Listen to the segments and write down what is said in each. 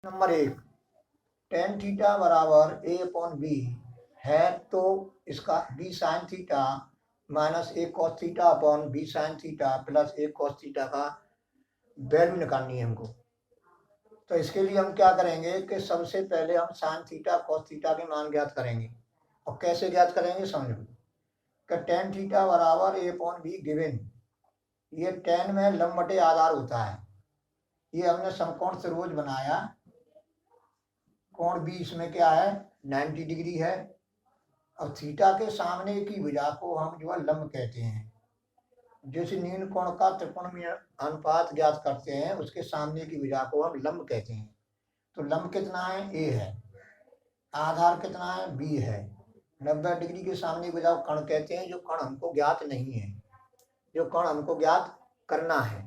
Number 1 tan theta बराबर ए upon B है तो इसका B sine theta minus A cos theta upon B sine theta plus A cos theta का value निकालनी है हमको। तो इसके लिए हम क्या करेंगे कि सबसे पहले हम साइन थीटा कॉस थीटा के मान ज्ञात करेंगे। और कैसे ज्ञात करेंगे समझो कि टेन थीटा बराबर ए अपॉन बी गिवन, ये टेन में लंब बटे आधार होता है। ये हमने समकोण त्रिभुज बनाया, कोण बी इसमें क्या है 90 डिग्री है। अब थीटा के सामने की भुजा को हम जो है लंब कहते हैं। जिस न्यून कोण का त्रिकोणीय अनुपात ज्ञात करते हैं उसके सामने की भुजा को हम लंब कहते हैं। तो लंब कितना है ए है, आधार कितना है बी है। 90 डिग्री के सामने भुजा को कण कहते हैं, जो कण हमको ज्ञात नहीं है, जो कण हमको ज्ञात करना है।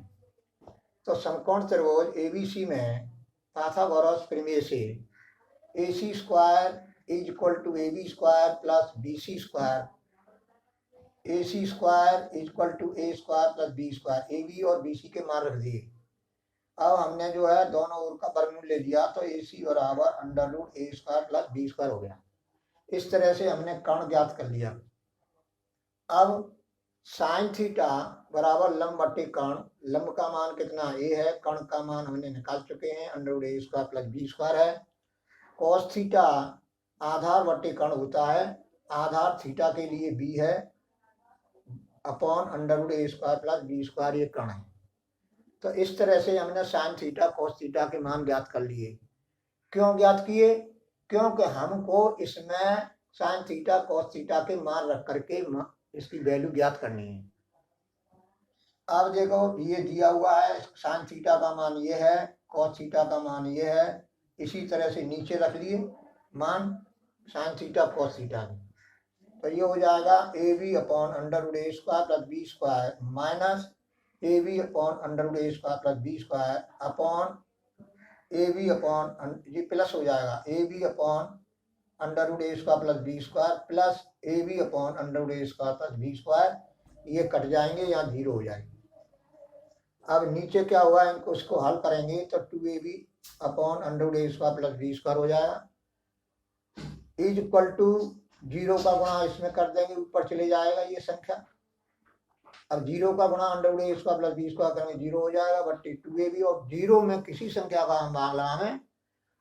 तो समकोण त्रिभुज एबीसी में पाइथागोरस प्रमेय से AC square is equal to AB square plus BC square, AC square is equal to A square plus B square, AB और BC के मान रख दिए। अब हमने जो है दोनों ओर का वर्गमूल ले लिया तो AC बराबर under root A square plus B square हो गया। इस तरह से हमने कर्ण ज्ञात कर लिया। अब साइन थीटा बराबर लंब बटे कर्ण, लंब का मान कितना A है, कर्ण का मान हमने निकाल चुके हैं under root A square plus B square है। कॉस थीटा आधार बटे कर्ण होता है, आधार थीटा के लिए बी है upon under root A square plus B square, ये कर्ण है। तो इस तरह से हमने साइन थीटा कॉस थीटा के मान ज्ञात कर लिए। क्यों ज्ञात किए? क्योंकि हमको इसमें साइन थीटा कॉस थीटा के मान रख करके इसकी वैल्यू ज्ञात करनी है। अब देखो ये दिया हुआ है, साइन थीटा का मान ये है, कॉस थीटा का मान ये है। इसी तरह से नीचे रख लिए मान साइन थीटा कॉस थीटा के। तो ये हो जाएगा A B upon under root A square plus B square minus A B upon under root A square plus B square upon A B upon, ये प्लस हो जाएगा A B upon under root A square plus B square plus A B upon under root A square plus B square. ये cut जाएंगे, यहाँ zero हो जाएगी। अब नीचे क्या हुआ, इनको इसको हल करेंगे तो 2ab upon under root A square plus B square हो जाएगा। इज इक्वल टू जीरो का गुणा इसमें कर देंगे, ऊपर चले जाएगा ये संख्या। अब जीरो का गुणा under root A square plus B square करेंगे, जीरो हो जाएगा बट्टे 2ab। और जीरो में किसी संख्या का हम भाग लगाएं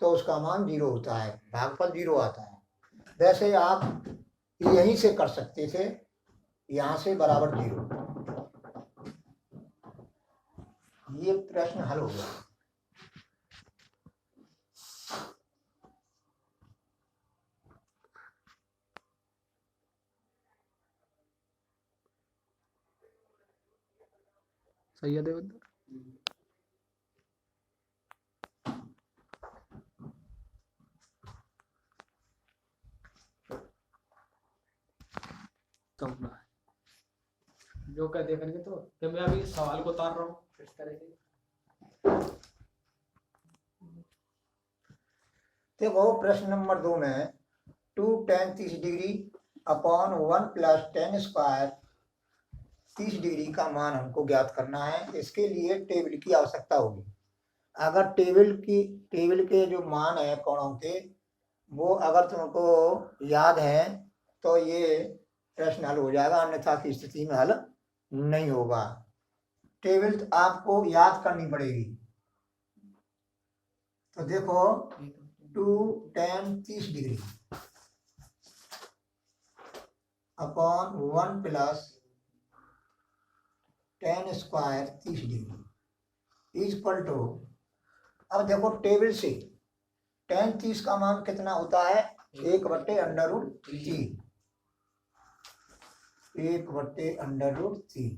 तो उसका मान जीरो होता है, भागफल जीरो आता है। वैसे आप यहीं से कर सकते थे, यहाँ से बराबर जीरो। ये प्रश्न हल हो गया। सही है देवेंद्र। जो क्या देखेंगे तो कि मैं अभी सवाल को उतार रहा हूँ इस तरह से। देखो प्रश्न नंबर 2 में 2 tan 30 degree upon 1 plus tan square 30 degree का मान हमको ज्ञात करना है। इसके लिए टेबल की आवश्यकता होगी। अगर टेबल के जो मान है कोणों के वो अगर तुमको याद है तो ये प्रश्न हल हो जाएगा, अन्यथा की स्थिति में हल नहीं होगा। टेबल आपको याद करनी पड़ेगी। तो देखो 2 tan 30 degree upon 1 plus tan square 30 degree is equal to, अब देखो टेबल से tan 30 का मान कितना होता है, 1 बट्टे अंडर रूट 3, 1 बट्टे under root 3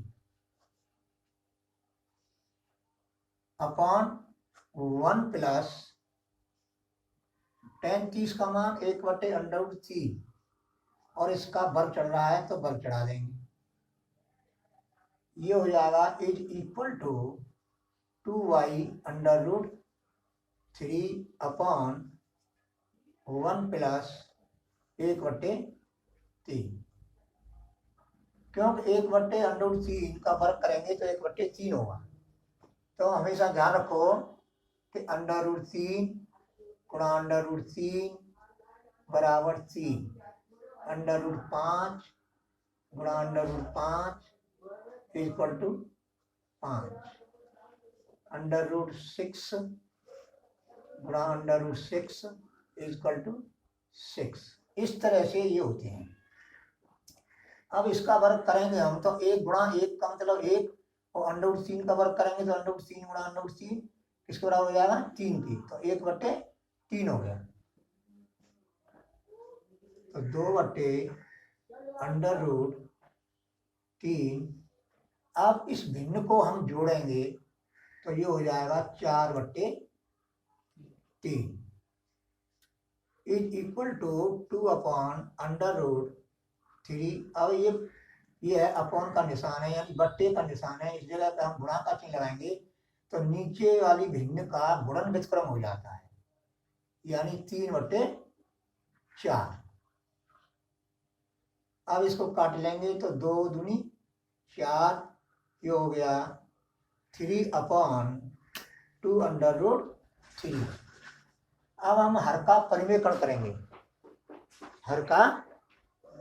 upon 1 plus tan 30 का मान 1 बट्टे अंडर रूट 3 और इसका वर्ग चढ़ रहा है तो वर्ग चढ़ा देंगे। ये हो जाएगा is equal to 2y under root 3 upon 1 plus 1 बट्टे 3, क्योंकि 1 बट्टे अंडर रूट 3 का वर्ग करेंगे तो 1 बट्टे 3 होगा। तो हमेशा ध्यान रखो कि अंडर रूट 3 गुणा अंडर रूट 3 बराबर 3, अंडर रूट 5 गुणा under root 5 equal to 5, under root 6 गुणा अंडर रूट 6 इक्वल टू 6। इस तरह से ये होते हैं। अब इसका वर्ग करेंगे हम तो 1 गुणा 1 का मतलब 1, और अंडर रूट 3 का वर्ग करेंगे तो अंडर रूट 3 गुणा अंडर रूट 3 किसके बराबर हो जाएगा 3 की, तो 1/3 हो गया। तो 2/√3। अब इस भिन्न को हम जोड़ेंगे तो ये हो जाएगा 4/3 इज इक्वल टू 2/√3। अब ये है अपॉन का निशान है, यानी बट्टे का निशान है। इस जगह पे हम गुणा का चिन्ह लगाएंगे तो नीचे वाली भिन्न का गुणन व्युत्क्रम हो जाता है, यानी 3/4। अब इसको काट लेंगे तो 2 दूनी 4, ये हो गया 3/2√3। अब हम हर का परिमेयकरण करेंगे, हर का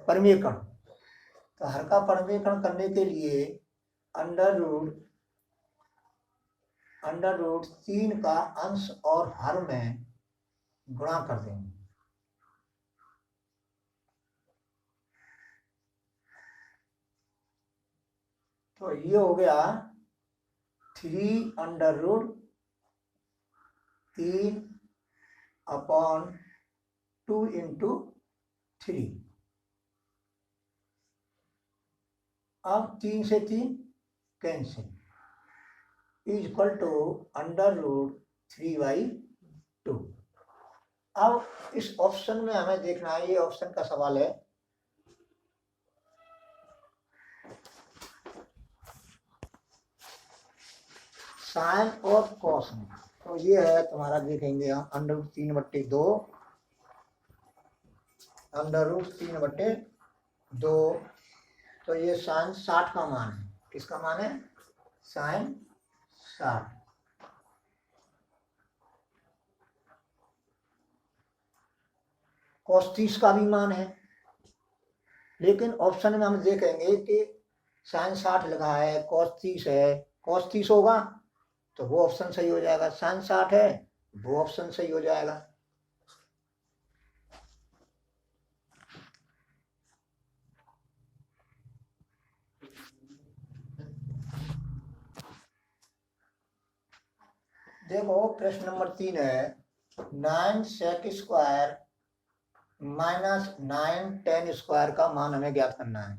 परिमेयकरण। तो हर का परिमेयकरण करने के लिए अंडर रूट 3 का अंश और हर में गुणा कर देंगे। तो ये हो गया 3/3/2 इंटू 3। अब 3 से 3 cancel, is equal to under root 3/2। अब इस ऑप्शन में हमें देखना है, ये ऑप्शन का सवाल है। साइन और कॉस में, तो ये है तुम्हारा, देखेंगे हम अंडर रूट 3/2, अंडर रूट 3/2। तो ये साइन 60 का मान है। किसका मान है? साइन 60। कॉस 30 का भी मान है, लेकिन ऑप्शन में हम देखेंगे कि साइन 60 लिखा है, कॉस 30 है। कॉस 30 होगा तो वो ऑप्शन सही हो जाएगा, साइन 60 है वो ऑप्शन सही हो जाएगा। देखो प्रश्न नंबर 3 है, 9 sec square minus 9 tan square का मान हमें ज्ञात करना है।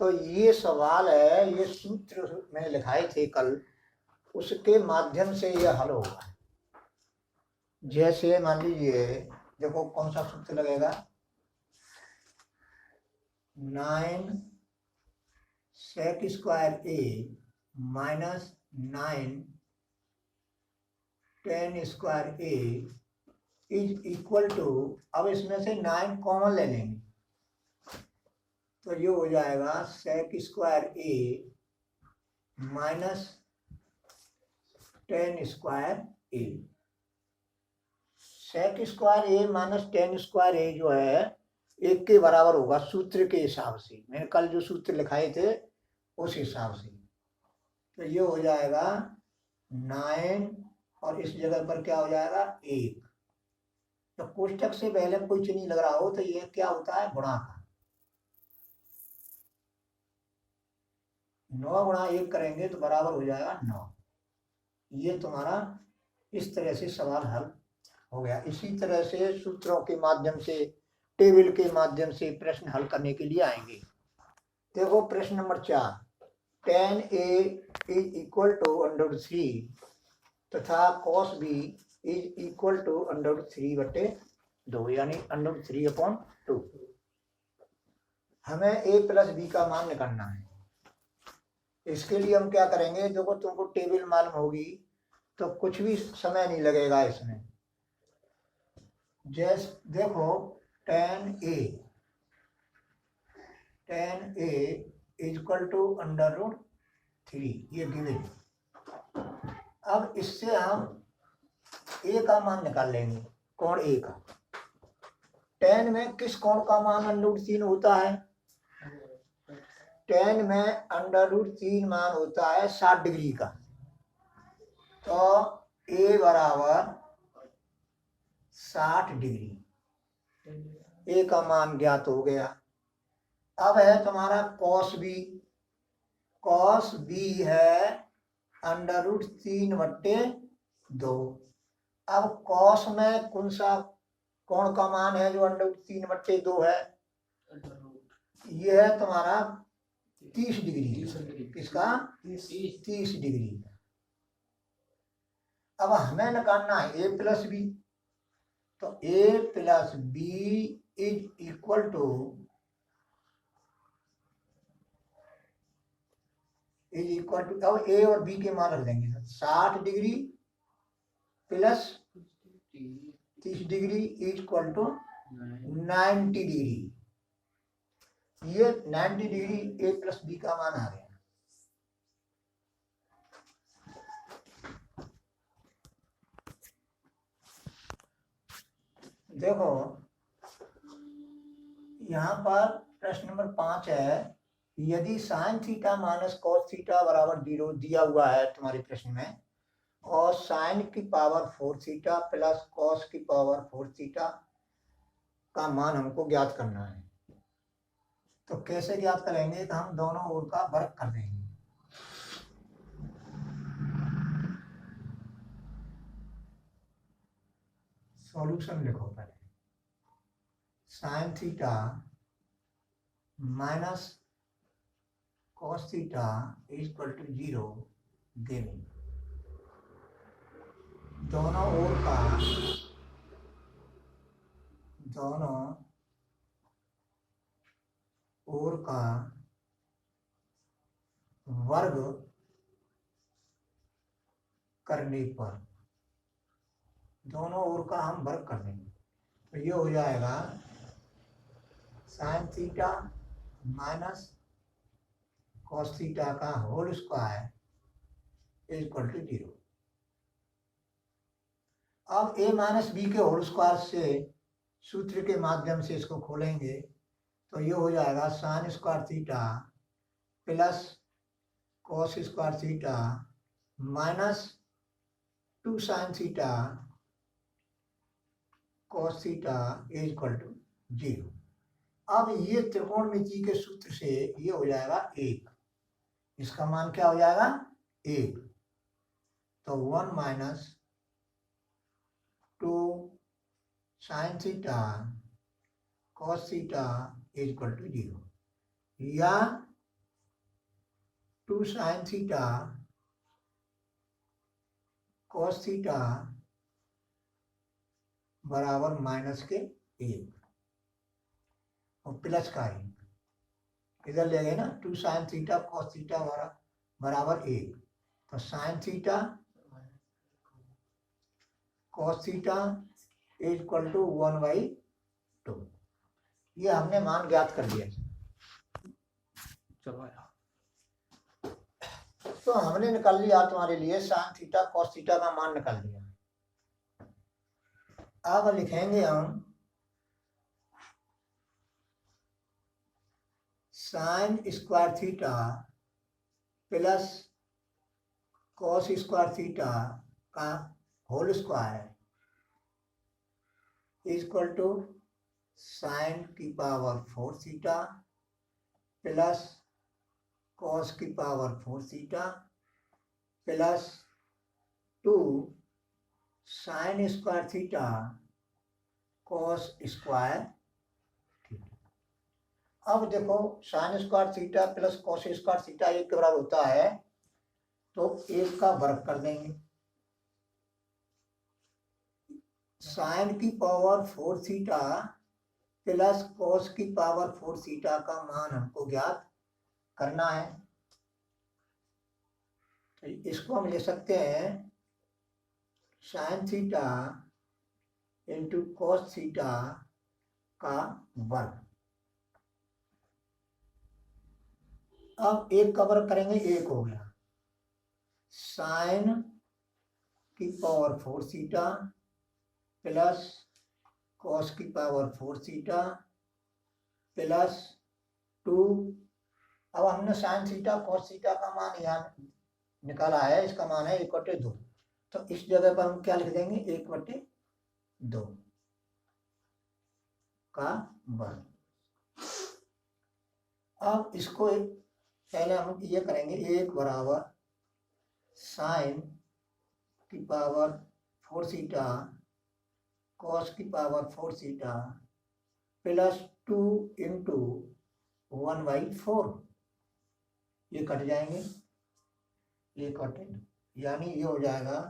तो ये सवाल है, ये सूत्र मैंने लिखाए थे कल, उसके माध्यम से यह हल होगा। जैसे मान लीजिए, देखो कौन सा सूत्र लगेगा, 9 sec square a minus 9 tan square a is equal to, अब इसमें से 9 कॉमन ले लेंगे तो ये हो जाएगा sec square a minus tan square a। sec square a minus tan square a जो है 1 के बराबर होगा सूत्र के हिसाब से। मैंने कल जो सूत्र लिखाए थे उस हिसाब से। तो ये हो जाएगा 9 और इस जगह पर क्या हो जाएगा 1। तो कोष्टक से पहले कोई चिन्ह लग रहा हो तो ये क्या होता है, गुणा का। 9 गुणा 1 करेंगे तो बराबर हो जाएगा 9। ये तुम्हारा इस तरह से सवाल हल हो गया। इसी तरह से सूत्रों के माध्यम से, टेबल के माध्यम से प्रश्न हल करने के लिए आएंगे। देखो प्रश्न number 4, tan a is equal to अंडर√3 तथा cos b is equal to अंडर√3/2, यानी अंडर√3/2। हमें a प्लस b का मान निकालना है। इसके लिए हम क्या करेंगे, देखो तुमको टेबल मालूम होगी तो कुछ भी समय नहीं लगेगा इसमें। जैसे देखो tan a इक्वल टू अंडर√3, ये गिवन। अब इससे हम a का मान निकाल लेंगे। कोण ए का। tan में किस कोण का मान √3 होता है? tan में √3 मान होता है 60 डिग्री का। तो a बराबर 60 डिग्री, ए का मान ज्ञात हो गया। अब है तुम्हारा cos b। cos b है √3/2। अब cos में कौन सा कोण का मान है जो √3/2 है? ये है तुम्हारा 30 डिग्री। किसका? 30 डिग्री। अब हमें निकालना है a प्लस बी। तो a plus B is equal to अब a और b के मान रख देंगे। 60 degree plus 30 degree is equal to 90 degree. ये 90 डिग्री a प्लस बी का मान आ गया। देखो यहाँ पर प्रश्न नंबर 5 है, यदि sign theta minus cos theta बराबर 0 दिया हुआ है तुम्हारे प्रश्न में, और साइन की पावर 4 थीटा प्लस कॉस की पावर 4 थीटा का मान हमको ज्ञात करना है। तो कैसे ज्ञात करेंगे? तो हम दोनों ओर का वर्ग कर देंगे। सॉल्यूशन लिखो पहले। Sine theta minus cos theta equal to 0 देंगे। दोनों ओर का वर्ग करने पर दोनों ओर का हम वर्ग कर देंगे। तो ये हो जाएगा sign theta minus cos theta का होल स्क्वायर इक्वल टू 0। अब a माइनस बी के होल स्क्वायर से सूत्र के माध्यम से इसको खोलेंगे तो ये हो जाएगा sine square theta plus cos square theta minus 2 sine theta cos theta equal to 0। अब ये त्रिकोणमिति के सूत्र से ये हो जाएगा 1। इसका मान क्या हो जाएगा? 1। तो 1 minus 2 sine theta cos theta equal to 0, या 2 साइन थीटा कॉस थीटा बराबर माइनस के 1 और प्लस का 1 इधर ले गए ना। 2 साइन थीटा कॉस थीटा बराबर 1। तो sine theta cos theta equal to 1/2। ये हमने मान ज्ञात कर लिया। चलो यार, तो हमने निकाल लिया तुम्हारे लिए साइन थीटा कॉस थीटा का मान निकाल लिया। अब लिखेंगे हम sine square theta plus cos square theta का whole square equal to sine की पावर 4 थीटा प्लस कॉस की power 4 theta plus 2 sine square theta cos square theta. अब देखो sine square theta plus cos square theta 1 के बराबर होता है, तो 1 का वर्ग कर देंगे। साइन की पावर 4 थीटा प्लस कॉस की पावर 4 थीटा का मान हमको ज्ञात करना है। तो इसको हम ले सकते हैं sine theta into cos theta का वर्ग। अब 1 का वर्ग करेंगे, 1 हो गया। साइन की पावर 4 थीटा प्लस कॉस की पावर 4 थीटा प्लस 2। अब हमने साइन थीटा कॉस थीटा का मान यहाँ निकाला है, इसका मान है 1/2। तो इस जगह पर हम क्या लिख देंगे, 1/2 का वर्ग। अब इसको पहले हम ये करेंगे, 1 बराबर साइन की पावर 4 थीटा कॉस की पावर 4 थीटा प्लस 2 इंटू 1/4। ये कट जाएंगे, ये कटे, यानी ये हो जाएगा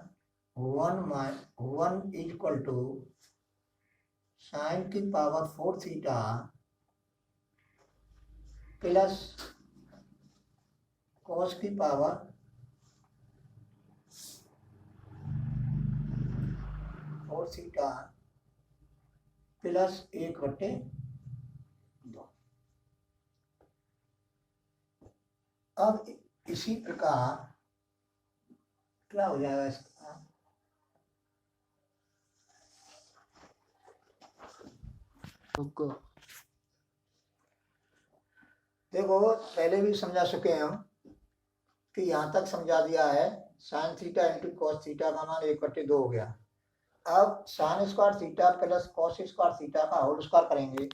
1 इक्वल टू साइन की पावर 4 थीटा प्लस कॉस की पावर 4 थीटा प्लस 1/2। अब इसी प्रकार क्या हो जाएगा इसका, देखो पहले भी समझा चुके हैं हम कि यहाँ तक समझा दिया है, sine theta into cos theta का मान 1/2 हो गया। अब sign square theta plus cos square theta का होल स्क्वायर करेंगे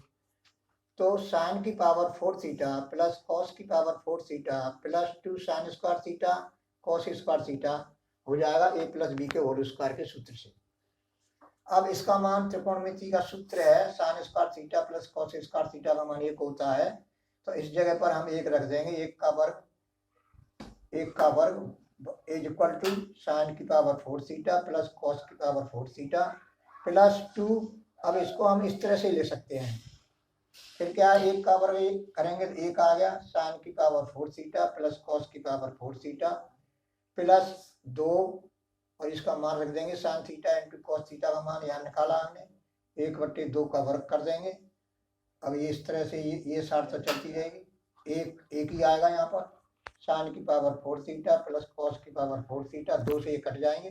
तो साइन की पावर 4 थीटा प्लस कॉस की power 4 theta plus 2 sine square theta cos square theta हो जाएगा a प्लस बी के होल स्क्वायर के सूत्र से। अब इसका मान त्रिकोणमिति का सूत्र है, sign square theta plus cos square theta का मान 1 होता है। तो इस जगह पर हम 1 रख देंगे, 1 का वर्ग इज इक्वल टू साइन की पावर 4 थीटा प्लस कॉस की पावर 4 थीटा प्लस 2। अब इसको हम इस तरह से ले सकते हैं, फिर क्या, 1 का वर्ग करेंगे तो 1 आ गया, साइन की पावर 4 थीटा प्लस कॉस की पावर 4 थीटा प्लस 2 और इसका मान रख देंगे sine theta into cos theta का मान यहाँ निकाला हमने, 1/2 का वर्ग कर देंगे। अब ये इस तरह से ये साइड तो चलती रहेगी, एक ही आएगा यहाँ पर, साइन की पावर 4 थीटा प्लस कॉस की पावर 4 थीटा, 2 से ये कट जाएंगे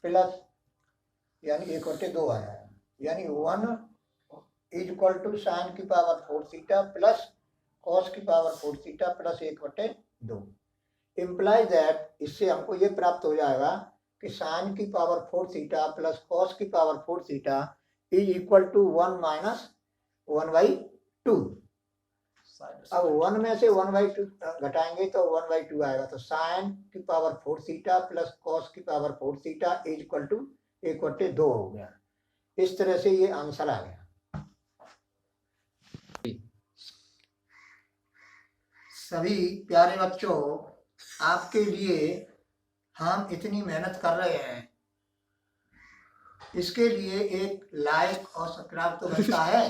प्लस, यानी 1/2 आया है, यानी 1 इज इक्वल टू साइन की पावर 4 थीटा प्लस कॉस की power 4 theta plus 1/2। Imply that, इससे हमको ये प्राप्त हो जाएगा कि साइन की पावर 4 थीटा प्लस कॉस की power 4 theta is equal to 1 minus 1/2। अब 1 में से 1/2 घटाएंगे तो 1/2 आएगा, तो साइन की पावर 4 थीटा प्लस कॉस की power 4 theta is equal to 1/2 हो गया। इस तरह से ये आंसर आ गया। सभी प्यारे बच्चों, आपके लिए हम इतनी मेहनत कर रहे हैं, इसके लिए एक लाइक और सब्सक्राइब तो बनता है।